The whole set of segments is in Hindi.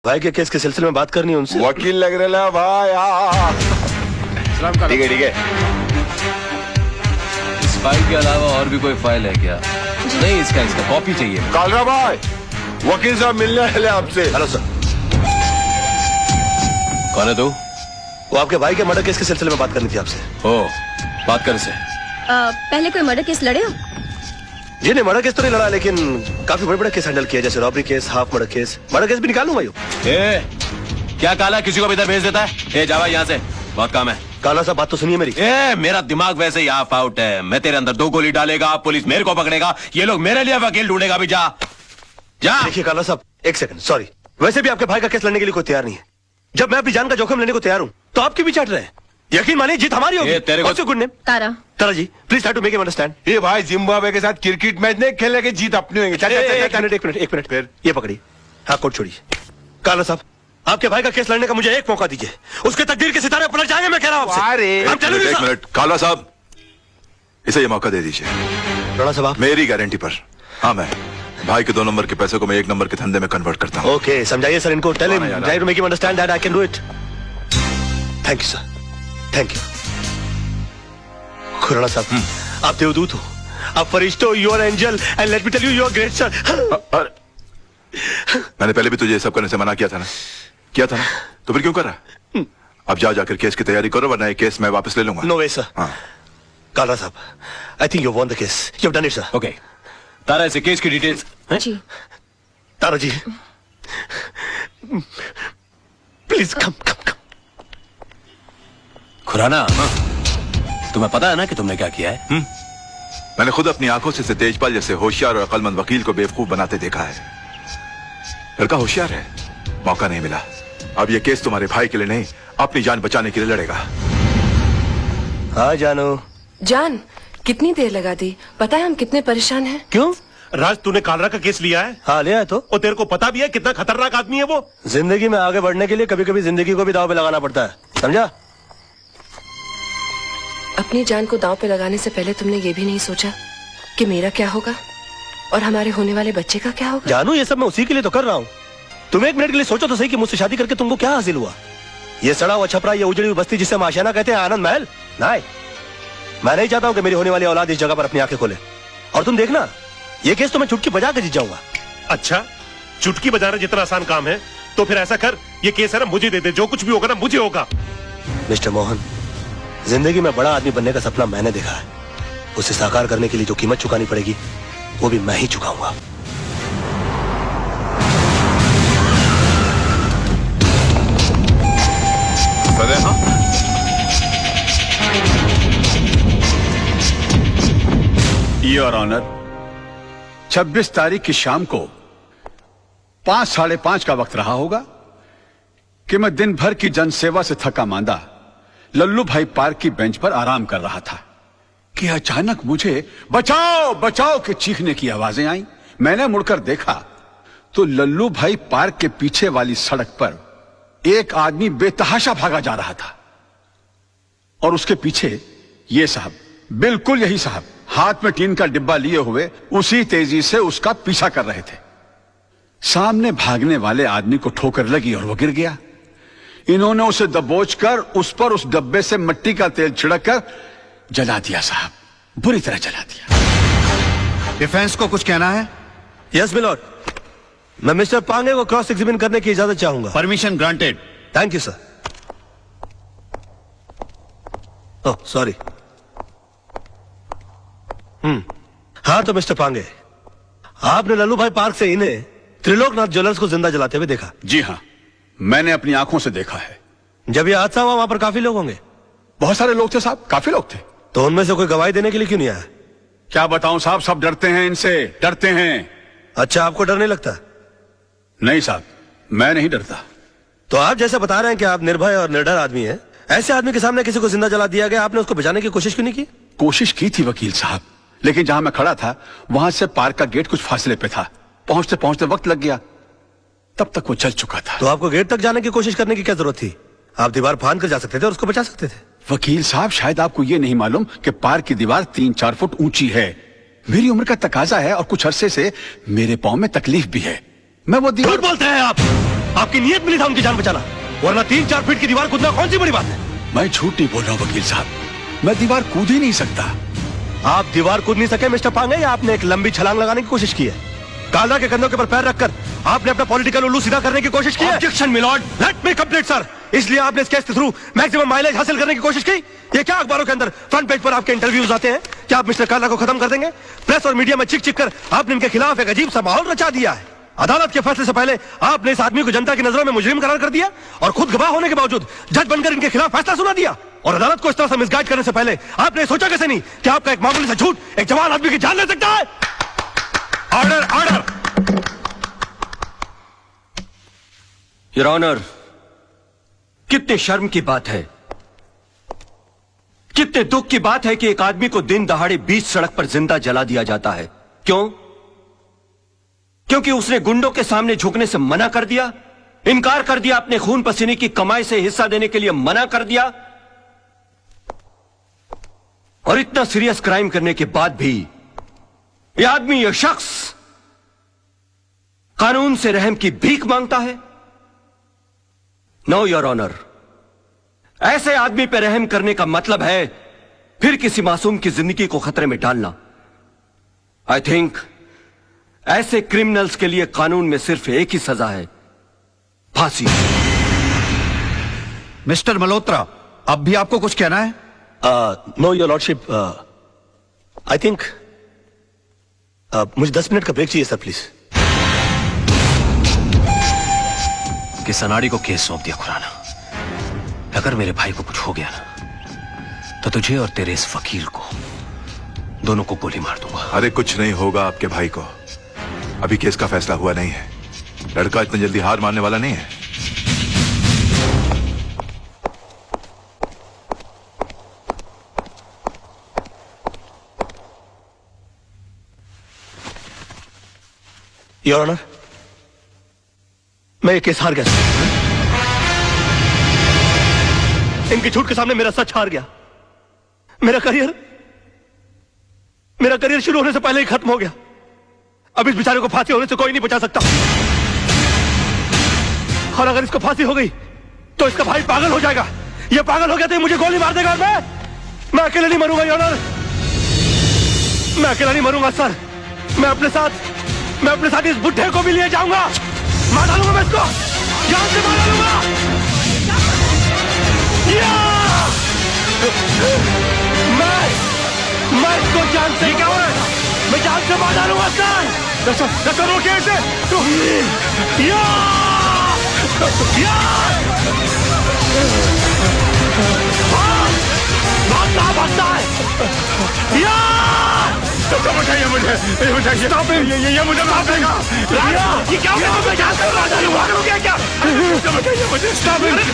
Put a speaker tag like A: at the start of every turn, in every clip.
A: भाई के केस के सिलसिले में बात करनी है उनसे।
B: वकील लग रहा भाई। ठीक है ठीक है।
C: इस फाइल के अलावा और भी कोई फाइल है क्या? नहीं, इसका कॉपी चाहिए।
B: कालरा भाई, वकील साहब मिलने वाले आपसे।
A: Hello sir.
C: कौन है तू?
A: वो आपके भाई के मर्डर केस के सिलसिले में बात करनी थी आपसे।
C: ओ, बात कर से।
D: पहले कोई मर्डर केस लड़े हो?
A: जी नहीं, मर्डर केस तो नहीं लड़ा, लेकिन काफी बड़े बड़े केस हैंडल किए, जैसे robbery case, half murder case. Murder case भी निकालूंगा यो।
C: क्या काला किसी को भी इधर भेज देता है? ए जावा यहाँ से, बहुत काम है।
A: काला साहब बात तो सुनिए मेरी।
C: मेरा दिमाग वैसे ही ऑफ आउट है। मैं तेरे अंदर 2 गोली डालेगा, पुलिस मेरे को पकड़ेगा, ये लोग मेरे लिए वकील ढूंढेगा। भी जा जा।
A: देखिए काला साहब, एक सेकंड, सॉरी। वैसे भी आपके भाई का केस लड़ने के लिए कोई तैयार नहीं है। जब मैं अपनी जान का जोखिम लेने को तैयार हूँ तो आपकी भी चाट रहे हैं। यकीन मानिए, जीत हमारी होगी।
C: तेरे को
A: good name
D: Tara.
A: Tara ji, please try to make him understand.
B: ये भाई जिम्बाब्वे के साथ क्रिकेट मैच नहीं खेलने के, जीत अपनी होंगे।
A: एक मिनट फिर ये पकड़िए। हाँ, कोट छोड़िए। काला साहब, आपके भाई का केस लड़ने का मुझे एक मौका दीजिए। उसके तकदीर के सितारे पलट जाएंगे, मैं कह रहा हूँ आपसे।
E: एक मिनट काला साहब, इसे ये मौका दे दीजिए।
A: राणा साहब आप?
E: मेरी गारंटी पर। हाँ, मैं भाई के 2 नंबर के पैसे को मैं 1 नंबर के धंधे में कन्वर्ट करता हूँ।
A: ओके, समझाइए सर इनको। Tell him, try to make him understand that I can do it. Thank you sir, thank you. Khurana sahab, आप देवदूत हो, आप फरिश्ते हो, you are angel, and let me tell you, you are great sir.
E: मैंने पहले भी तुझे ये सब करने से मना किया था ना? तो फिर क्यों कर रहा? अब जाकर केस की तैयारी करो, वरना ये केस मैं वापस ले लूंगा।
A: No way sir.
E: हाँ।
A: Kala sahab, I think you won the case, you have done it sir.
C: Okay, Tara ऐसे केस की डिटेल्स।
D: जी
A: Tara ji, please come come come.
C: Khurana, तुम्हें पता है ना कि तुमने क्या किया है?
E: मैंने खुद अपनी आंखों से तेजपाल जैसे होशियार और अक्लमंद वकील को बेवकूफ बनाते देखा है। लड़का होशियार है, मौका नहीं मिला। अब ये केस तुम्हारे भाई के लिए नहीं, अपनी जान बचाने के लिए लड़ेगा।
A: हाँ जानू।
F: जान, कितनी देर लगा दी? पता है हम कितने परेशान हैं।
A: क्यों?
G: राज, तूने कालरा का केस लिया है?
A: हाँ लिया है। तो
G: और तेरे को पता भी है कितना खतरनाक आदमी है वो?
A: जिंदगी में आगे बढ़ने के लिए कभी कभी जिंदगी को भी दांव पे लगाना पड़ता है, समझा?
F: अपनी जान को दांव पे लगाने से पहले तुमने ये भी नहीं सोचा कि मेरा क्या होगा और हमारे होने वाले बच्चे का क्या होगा?
A: जानू, ये सब मैं उसी के लिए तो कर रहा हूँ। तुम एक मिनट के लिए सोचो तो सही कि मुझसे शादी करके तुमको क्या हासिल हुआ? ये सड़ा हुआ छपरा, ये उजड़ी हुई बस्ती जिसे हम आशियाना कहते हैं, आनंद महल? नहीं, मैं नहीं चाहता हूँ कि मेरी होने वाली औलाद इस जगह पर अपनी आंखें खोले। और तुम देखना, ये केस तो मैं चुटकी बजा के जीत जाऊंगा।
G: अच्छा, चुटकी बजाना जितना आसान काम है, तो फिर ऐसा कर, ये केस है ना मुझे दे दे, जो कुछ भी होगा ना मुझे होगा।
A: मिस्टर मोहन, जिंदगी में बड़ा आदमी बनने का सपना मैंने देखा है। उसे साकार करने के लिए जो कीमत चुकानी पड़ेगी वो भी मैं ही चुकाऊंगा।
H: योर ऑनर, 26 तारीख की शाम को 5, 5:30 का वक्त रहा होगा कि मैं दिन भर की जनसेवा से थका मांदा लल्लू भाई पार्क की बेंच पर आराम कर रहा था कि अचानक मुझे बचाओ बचाओ के चीखने की आवाजें आई। मैंने मुड़कर देखा तो लल्लू भाई पार्क के पीछे वाली सड़क पर एक आदमी बेतहाशा भागा जा रहा था और उसके पीछे ये साहब, बिल्कुल यही साहब, हाथ में टीन का डिब्बा लिए हुए उसी तेजी से उसका पीछा कर रहे थे। सामने भागने वाले आदमी को ठोकर लगी और वो गिर गया। इन्होंने उसे दबोचकर उस पर उस डब्बे से मिट्टी का तेल छिड़ककर जला दिया साहब, बुरी तरह जला दिया।
I: डिफेंस को कुछ कहना है?
A: यस मिलॉर्ड, मैं मिस्टर पांगे को क्रॉस एग्जामिन करने की इजाजत चाहूंगा।
I: Permission granted.
A: Thank you sir. Oh sorry. हाँ तो मिस्टर पांगे, आपने लल्लू भाई पार्क से इन्हें त्रिलोकनाथ ज्वेलर्स को जिंदा जलाते हुए देखा?
H: जी हाँ, मैंने अपनी आंखों से देखा है।
A: जब ये हादसा हुआ वहां पर काफी लोग होंगे?
H: बहुत सारे लोग थे साहब, काफी लोग थे।
A: तो उनमें से कोई गवाही देने के लिए क्यों नहीं आया?
H: क्या बताऊं साहब, सब डरते हैं इनसे, डरते हैं।
A: अच्छा, आपको डर नहीं लगता?
H: नहीं साहब, मैं नहीं डरता।
A: तो आप जैसे बता रहे हैं कि आप निर्भय और निडर आदमी हैं, ऐसे आदमी के सामने किसी को जिंदा जला दिया गया, आपने उसको बचाने की कोशिश क्यों नहीं की?
H: कोशिश की थी वकील साहब, लेकिन जहां मैं खड़ा था वहां से पार्क का गेट कुछ फासले पे था। पहुंचते पहुंचते वक्त लग गया, तब तक वो चल चुका था।
A: तो आपको गेट तक जाने की कोशिश करने की क्या जरूरत थी? आप दीवार फांद कर जा सकते थे और उसको बचा सकते थे।
H: वकील साहब, शायद आपको ये नहीं मालूम कि पार्क की दीवार 3-4 फुट ऊंची है। मेरी उम्र का तकाजा है और कुछ अरसे से मेरे पांव में तकलीफ भी है। मैं वो दीवार...
A: झूठ बोलते हैं आप। आपकी नीयत मिली था उनकी जान बचाना, वरना 3-4 फीट की दीवार कूदना कौन सी बड़ी बात है।
H: मैं झूठ नहीं बोल रहा हूं वकील साहब, मैं दीवार कूद ही नहीं सकता।
A: आप दीवार कूद नहीं सके मिस्टर पांगे, या आपने एक लंबी छलांग लगाने की कोशिश की है? कालरा के कंधों के ऊपर पैर रखकर आपने अपना पॉलिटिकल उल्लू सीधा करने की कोशिश की है।
C: Objection milord.
A: Let me complete sir. इसलिए आपने इस केस के थ्रू मैक्सिमम माइलेज हासिल करने की कोशिश की। ये क्या अखबारों के अंदर फ्रंट पेज पर आपके इंटरव्यूज आते हैं? क्या आप मिस्टर कालरा को खत्म कर देंगे? प्रेस और मीडिया में चिक चिक कर आपने इनके खिलाफ एक अजीब सा माहौल रचा दिया है। अदालत के फैसले से पहले आपने इस आदमी को जनता की नजरों में मुजरिम करार कर दिया और खुद गवाह होने के बावजूद जज बनकर इनके खिलाफ फैसला सुना दिया। और अदालत को इस तरह से मिसगाइड करने से पहले आपने सोचा कैसे नहीं कि आपका एक मामूली सा झूठ एक जवान आदमी की जान ले सकता है?
C: Order order. योर ऑनर, कितने शर्म की बात है, कितने दुख की बात है कि एक आदमी को दिन दहाड़े बीच सड़क पर जिंदा जला दिया जाता है। क्यों? क्योंकि उसने गुंडों के सामने झुकने से मना कर दिया, इनकार कर दिया, अपने खून पसीने की कमाई से हिस्सा देने के लिए मना कर दिया। और इतना सीरियस क्राइम करने के बाद भी यह आदमी, यह शख्स कानून से रहम की भीख मांगता है। नो योर ऑनर, ऐसे आदमी पर रहम करने का मतलब है फिर किसी मासूम की जिंदगी को खतरे में डालना। आई थिंक ऐसे क्रिमिनल्स के लिए कानून में सिर्फ एक ही सजा है, फांसी।
I: मिस्टर मल्होत्रा, अब भी आपको कुछ कहना है?
A: Know your lordship, I think मुझे 10 मिनट का ब्रेक चाहिए सर, प्लीज।
C: कि सनाड़ी को केस सौंप दिया खुराना। अगर मेरे भाई को कुछ हो गया ना तो तुझे और तेरे इस वकील को दोनों को गोली मार दूंगा।
E: अरे कुछ नहीं होगा आपके भाई को, अभी केस का फैसला हुआ नहीं है। लड़का इतनी जल्दी हार मानने वाला नहीं है।
A: योर ऑनर, मैं ये केस हार गया। इनकी झूठ के सामने मेरा सच हार गया। मेरा करियर शुरू होने से पहले ही खत्म हो गया। अब इस बेचारे को फांसी होने से कोई नहीं बचा सकता। और अगर इसको फांसी हो गई तो इसका भाई पागल हो जाएगा। ये पागल हो गया तो ये मुझे गोली मार देगा और मैं अकेले नहीं मरूंगा योर ऑनर। मैं अकेला नहीं मरूंगा सर। मैं अपने साथ इस बुढ़े को भी लिए जाऊंगा। मार डालूंगा मैं इसको, जान से मार डालूंगा। मैं इसको जान से, क्या हो रहा है? मैं जान से मार डालूंगा सर। रोकिए इसे। भागता है।
B: बताइए मुझे, ये मुझे माफ देगा।
A: ये क्या हो गया? मैं जान से मार डालूंगा। क्या?
B: बताइए मुझे।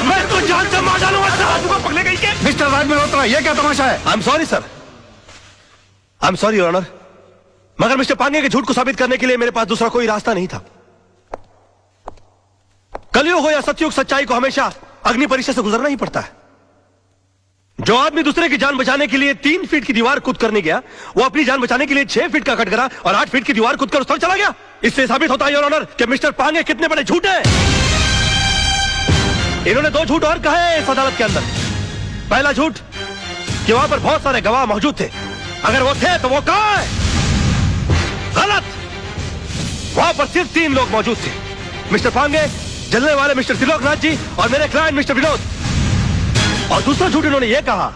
A: मैं इसको जान से मार डालूंगा सर। पकड़े गई के?
I: मिस्टर राज मल्होत्रा, ये क्या तमाशा है?
A: I am sorry sir, I am sorry your honour, मगर मिस्टर पांगे के झूठ को साबित करने के लिए मेरे पास दूसरा कोई रास्ता नहीं था। कलयुग हो या सतयुग, सच्चाई को हमेशा अग्नि परीक्षा से गुजरना ही पड़ता है। जो आदमी दूसरे की जान बचाने के लिए 3 फीट की दीवार कूद कर नहीं गया, वो अपनी जान बचाने के लिए 6 फीट का कटघरा और 8 फीट की दीवार कूद कर उस तक चला गया। इससे साबित होता है योर ऑनर कि मिस्टर पांगे कितने बड़े झूठ हैं। इन्होंने 2 झूठ और कहे इस अदालत के अंदर। पहला झूठ कि वहां पर बहुत सारे गवाह मौजूद थे। अगर वो थे तो वो कहां है? गलत। वहां पर सिर्फ 3 लोग मौजूद थे, मिस्टर पांगे, जलने वाले मिस्टर त्रिलोकनाथ जी और मेरे क्लाइंट मिस्टर विनोद। और दूसरा झूठ इन्होंने ये कहा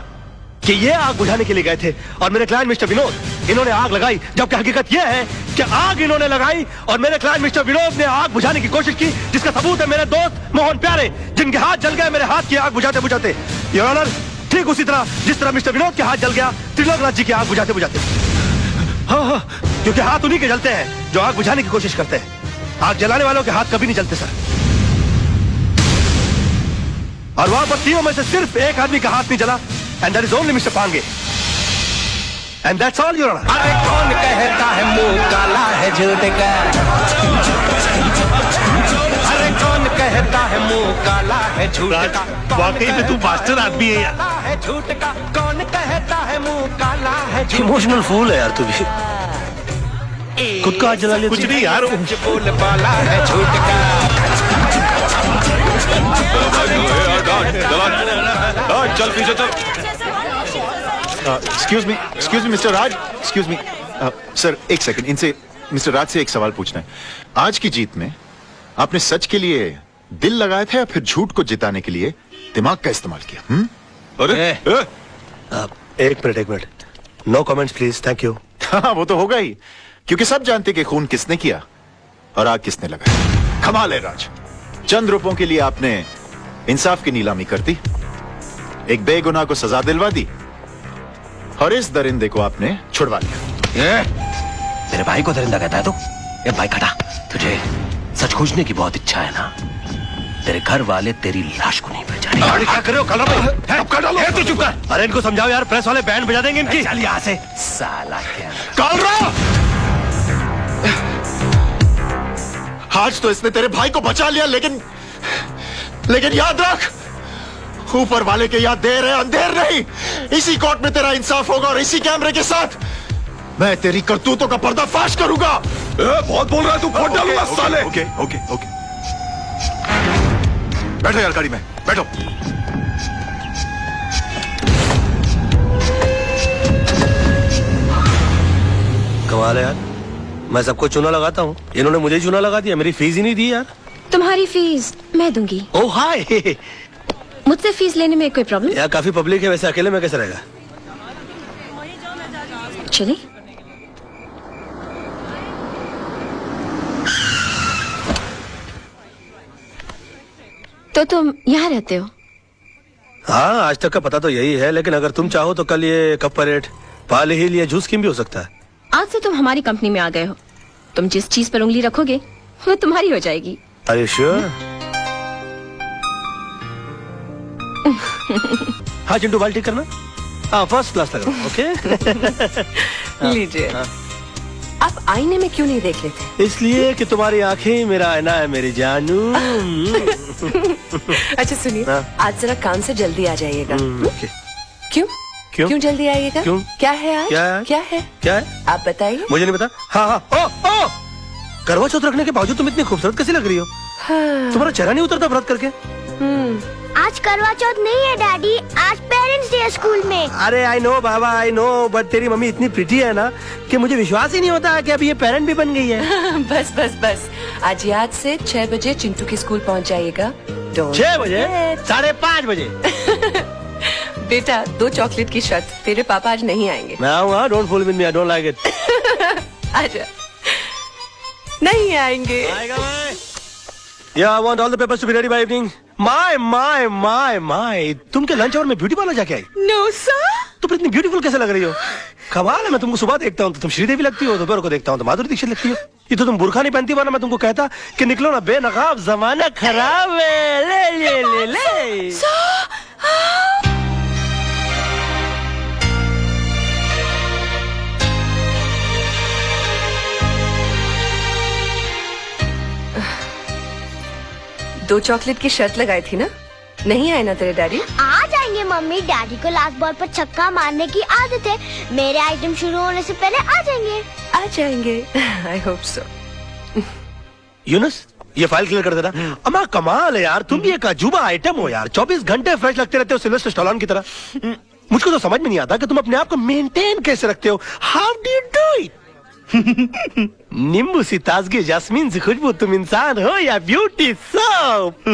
A: कि ये आग बुझाने के लिए गए थे और मेरे क्लाइंट मिस्टर विनोद इन्होंने आग लगाई, जबकि हकीकत यह है कि आग इन्होंने लगाई और मेरे क्लाइंट मिस्टर विनोद ने आग बुझाने की कोशिश की, जिसका सबूत है मेरे दोस्त मोहन प्यारे, जिनके हाथ जल गए मेरे हाथ की आग बुझाते बुझाते। योर ऑनर, ठीक उसी तरह जिस तरह मिस्टर विनोद के हाथ जल गया त्रिलोकनाथ जी की आग बुझाते बुझाते। हाँ, क्योंकि हाथ उन्हीं के जलते हैं जो आग बुझाने की कोशिश करते हैं। आग जलाने वालों के हाथ कभी नहीं जलते सर। और वहां पर 3 में से सिर्फ एक आदमी का हाथ नहीं जला, and that is only mister Pange, and that's all your honour.
J: अरे कौन कहता है मुंह काला है झूठ का? अरे कौन कहता है मुंह काला है झूठ का?
G: वाकई में तू मास्टर आदमी है यार।
J: है झूठ का? कौन कहता है मुंह काला है झूठ?
A: इमोशनल फूल है यार तू भी। खुद का हाथ जला लिया।
G: कुछ नहीं यार,
J: बोल पाला है झूठ का।
E: चल पीछे चल।
I: एक्सक्यूज मी मिस्टर राज, एक्सक्यूज मी सर, एक सेकंड, इनसे मिस्टर राज से एक सवाल पूछना है। आज की जीत में आपने सच के लिए दिल लगाया था या फिर झूठ को जिताने के लिए दिमाग का इस्तेमाल किया?
E: अरे
A: एक minute no comments please, thank you.
I: हाँ, वो तो होगा ही, क्योंकि सब जानते कि खून किसने किया और आग किसने लगाई। कमाल है राज, चंद रुपयों के लिए आपने इंसाफ की नीलामी कर दी, एक बेगुनाह को सजा दिलवा दी और इस दरिंदे को आपने छुड़वा लिया।
J: तेरे भाई को दरिंदा कहता है तू? ये भाई खटा, तुझे सच खोजने की बहुत इच्छा है ना? तेरे घर वाले तेरी लाश को नहीं पहचानेंगे।
A: अरे क्या कर रहे हो? कल चुप कर। अरे इनको समझाओ यार, प्रेस वाले बैंड बजा देंगे इनकी।
J: चल यहाँ से साला क्या।
I: आज तो इसने तेरे भाई को बचा लिया, लेकिन याद रख, ऊपर वाले के याद देर है अंधेर नहीं। इसी कोर्ट में तेरा इंसाफ होगा और इसी कैमरे के साथ मैं तेरी करतूतों का पर्दाफाश करूंगा।
E: बहुत बोल रहा है तू, फोड़ डालूंगा साले। ओके ओके ओके, बैठो यार गाड़ी में, बैठो।
A: कमाल है यार, मैं सबको चूना लगाता हूँ, इन्होंने मुझे चूना लगा दिया, मेरी फीस ही नहीं दी यार।
D: तुम्हारी फीस मैं दूंगी।
A: ओह हाय।
D: मुझसे फीस लेने में कोई प्रॉब्लम?
A: यार काफी पब्लिक है, वैसे अकेले में कैसे रहेगा?
D: चलिए। तो तुम यहाँ रहते हो?
A: हाँ, आज तक का पता तो यही है, लेकिन अगर तुम चाहो तो कल ये कप परेड, पाल ही लिए जूस स्कीम भी हो सकता है।
D: आज से तुम हमारी कंपनी में आ गए हो, तुम जिस चीज पर उंगली रखोगे वो तुम्हारी हो जाएगी।
A: Are you sure? हाँ चिंटू, बाल्टी करना। हाँ, फर्स्ट क्लास लगा। ओके।
F: लीजिए। आप आईने में क्यों नहीं देख लेते?
A: इसलिए कि तुम्हारी आंखें मेरा आईना है मेरी जानू।
F: अच्छा सुनिए,
A: हाँ।
F: आज जरा काम से जल्दी आ जाइएगा।
A: ओके।
F: क्यों?
A: क्यों?
F: क्यों जल्दी आइएगा?
A: क्यों?
F: क्या है आज?
A: क्या है?
F: क्या है?
A: क्या है?
F: आप बताइए।
A: मुझे नहीं पता। हाँ हाँ, ओ करवा चौथ रखने के बावजूद तुम इतनी खूबसूरत कैसी लग रही हो?
F: हाँ।
A: तुम्हारा चेहरा नहीं उतरता व्रत करके?
K: आज करवा चौथ नहीं है डैडी, आज पेरेंट्स डे स्कूल में।
A: अरे I know Baba, I know, but तेरी मम्मी इतनी प्रिटी है ना कि मुझे विश्वास ही नहीं होता कि अभी ये पेरेंट भी बन गई है।
F: बस बस बस, आज याद से 6 बजे चिंटू की स्कूल पहुंच जाइएगा।
A: 6 बजे? 5:30 बजे?
F: बेटा 2 चॉकलेट की शर्त, तेरे पापा आज नहीं आएंगे।
A: मैं आऊंगा, don't fool with me, I don't like it.
F: आजा। नहीं आएंगे।
A: आएगा मैं। Yeah, I want all the papers to be ready by evening. My. तुम के लंच आवर में ब्यूटी पार्लर जाके आई?
F: No sir.
A: तुम इतनी ब्यूटीफुल कैसे लग रही हो? कमाल है, मैं तुमको सुबह देखता हूँ तो तुम श्रीदेवी लगती हो, दोपहर को देखता हूँ तो माधुरी दीक्षित लगती हो। ये तो तुम बुरखा नहीं पहनती, वरना मैं तुमको कहता कि निकलो ना बेनकाब, जमाना खराब है। ले।
F: दो चॉकलेट की शर्त लगाई थी ना? नहीं आए ना तेरे डैडी?
K: आ जाएंगे मम्मी, डैडी को लास्ट बॉल पर छक्का मारने की आदत है। मेरे आइटम शुरू होने से पहले आ जाएंगे।
F: आ जाएंगे। I hope so.
A: यूनुस, ये फाइल क्लियर कर देना। अम्मा कमाल है यार, तुम भी एक अजूबा आइटम हो यार, 24 घंटे फ्रेश लगते रहते हो सिल्वेस्टर स्टैलोन की तरह। मुझको तो समझ में नहीं आता कि तुम अपने आप को मेंटेन कैसे रखते हो। How do you do it? नींबू सी ताजगी, जास्मीन सी खुशबू, तुम इंसान हो या beauty soap?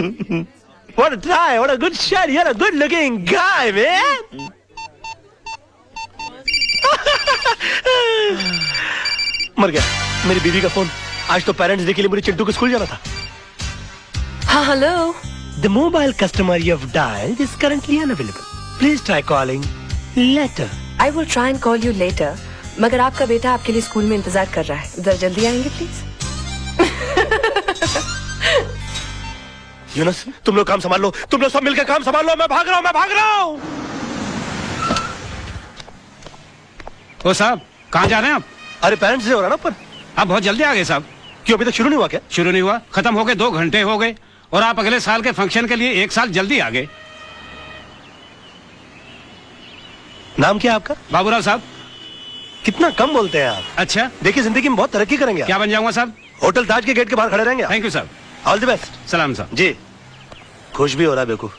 A: What a try, what a good shot, you're a good looking guy, man. मर गया मेरी बीवी का फोन। आज तो पेरेंट्स डे के लिए मुझे चिंटू को स्कूल जाना था।
F: हाँ hello.
A: The mobile customer you have dialed is currently unavailable. Please try calling later.
F: I will try and call you later. मगर आपका बेटा आपके लिए स्कूल में इंतजार कर रहा है, जरा जल्दी आएंगे प्लीज।
A: यूनुस, तुम लोग काम संभाल लो, तुम लोग सब मिलकर काम संभाल लो, मैं भाग रहा हूँ।
H: ओ साहब, कहाँ जा रहे हैं आप?
A: अरे पेरेंट्स डे हो रहा ना ऊपर।
H: आप बहुत जल्दी आ गए साहब।
A: क्यों, अभी तक शुरू नहीं हुआ क्या?
H: शुरू नहीं हुआ, खत्म हो गए, 2 घंटे हो गए, और आप अगले साल के फंक्शन के लिए 1 साल जल्दी आ गए।
A: नाम क्या है आपका?
H: बाबूराव साहब।
A: कितना कम बोलते हैं आप।
H: अच्छा,
A: देखिए जिंदगी में बहुत तरक्की करेंगे।
H: क्या बन जाऊंगा साहब?
A: होटल ताज के गेट के बाहर खड़े रहेंगे।
H: थैंक यू साहब।
A: All the best.
H: सलाम साहब।
A: जी, खुश भी हो रहा है बेवकूफ।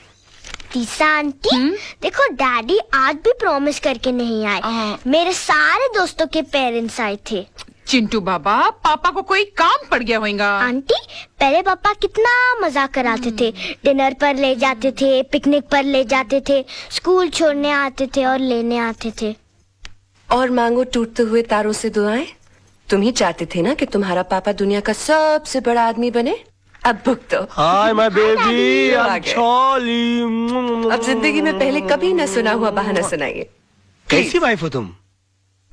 K: तीसा आंटी, देखो डैडी आज भी प्रॉमिस करके नहीं आए। मेरे सारे दोस्तों के पेरेंट्स आए थे।
L: चिंटू बाबा, पापा को कोई काम पड़ गया होगा।
K: आंटी, पहले पापा कितना मजा कराते थे। डिनर पर ले जाते थे, पिकनिक पर ले जाते थे, स्कूल छोड़ने आते थे और लेने आते थे।
F: और मांगो टूटते हुए तारों से दुआएं। तुम ही चाहते थे ना कि तुम्हारा पापा दुनिया का सबसे बड़ा आदमी बने। अब भुगतो।
A: हाय माय बेबी,
F: आ
A: आई
F: गए।
A: एम
F: अब जिंदगी में पहले कभी न सुना हुआ बहाना सुनाइए।
A: कैसी वाइफ हो तुम?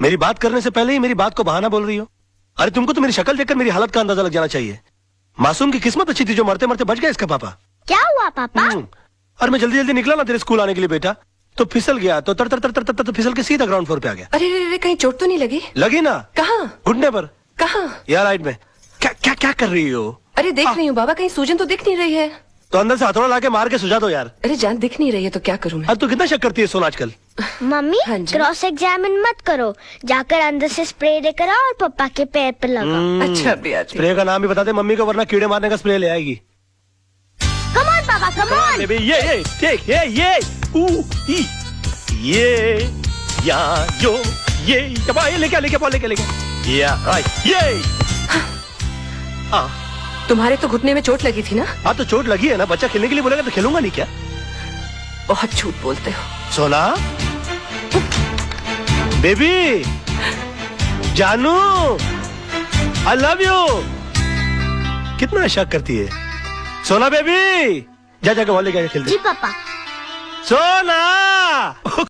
A: मेरी बात करने से पहले ही मेरी बात को बहाना बोल रही हो। अरे तुमको तो मेरी शक्ल देखकर मेरी हालत का अंदाजा लग जाना चाहिए। मासूम की किस्मत अच्छी थी जो मरते मरते बच गया इसका पापा।
K: क्या हुआ पापा?
A: और मैं जल्दी जल्दी निकला ना तेरे स्कूल आने के लिए बेटा, तो फिसल गया, तो तर तर तर तर तर, तर फिसल के सीधा ग्राउंड फ्लोर पे आ गया।
F: अरे रे रे, कहीं चोट तो नहीं लगी?
A: लगी ना।
F: कहाँ?
A: घुटने पर।
F: कहाँ?
A: यार राइट में। क्या क्या क्या कर रही हो?
F: अरे देख रही हूँ बाबा, कहीं सूजन तो दिख नहीं रही है।
A: तो अंदर से हथौड़ा लाके मार के सुझा दो यार।
F: अरे जान दिख नहीं रही है तो क्या करूँ मैं?
A: अब तू कितना शक करती है सोना आजकल?
K: मम्मी,
F: हाँ जी।
K: क्रॉस एग्जामिन मत करो, जाकर अंदर से स्प्रे लेकर आओ और पापा के पैर पर लगाओ।
F: अच्छा बिया थी।
A: स्प्रे का नाम भी बता दे मम्मी को, वरना कीड़े मारने का स्प्रे ले आएगी।
K: कम ऑन पापा, कम ऑन।
A: बेबी ये देख ये ऊ ई ये या जो ये लेके या राइट ये।
F: तुम्हारे तो घुटने में चोट लगी थी ना?
A: हाँ तो चोट लगी है ना, बच्चा खेलने के लिए बोलेगा तो खेलूंगा नहीं क्या?
F: बहुत झूठ बोलते हो।
A: सोना बेबी जानू आई लव यू। कितना शक करती है सोना बेबी। जा जाके वॉली खेलते
K: जी पापा।
A: सोना।